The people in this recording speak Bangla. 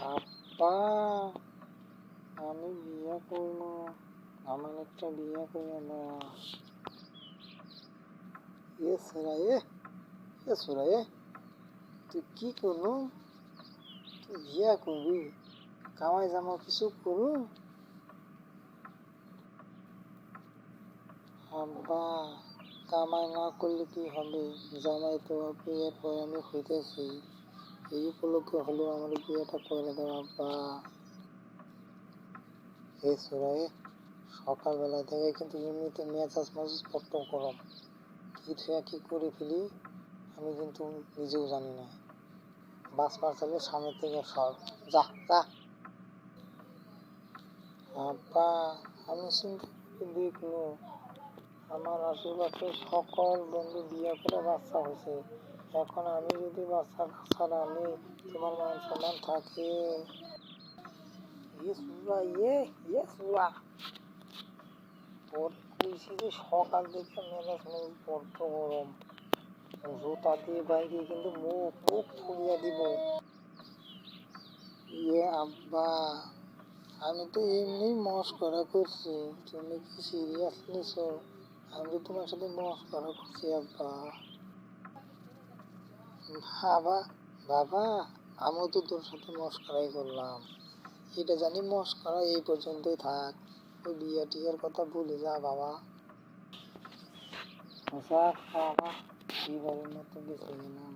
আব্বা, আমি বিয়ে করবো, আমার একটা বিয়ে করে দাও। এ তুই কি করলু? তুই বিয়ে করবি? কামাই জামা কিছু করু? আব্বা, কামাই না করলে কি হবে? জামাই তো বিয়ের পর আমি হইতেছি, এই উপলক্ষে হলেও আমার বিয়েটা করে দাও আব্বা। সকালবেলা থেকে কিন্তু এমনিতে মেজাজ মেজাজ কত গরম, কি থেকে কি করে ফেলি আমি কিন্তু নিজেও জানি না। বাস পাঠালে সামনে থেকে সর, যা যা। আব্বা, আমি চিন্তা করে দেখলো, আমার আশেপাশে সকল বন্ধু বিয়ে করে বাচ্চা হয়েছে, এখন আমি যদি বাচ্চা কাচ্চা না নিই, তোমার মান সম্মান থাকে? পরে কইছি যে সকাল থেকে মেজাজ মেজাজ বড্ড গরম, জুতা দিয়ে বাইরে কিন্তু মুখ মুখ ফুলিয়ে দিব। আব্বা, আমি তো এমনি মস্করা করছি, তুমি কি সিরিয়াস নিছো? আমি তো তোমার সাথে মস্করা করছি আব্বা। বাবা, বাবা, আমিও তো তোর সাথে মস্করাই করলাম, এটা জানি মস্করা এই পর্যন্তই থাক, ওই বিয়ে টিয়ার কথা ভুলে যা বাবা। আচ্ছা বাবা, এবারের মতো বেঁচে গেলাম।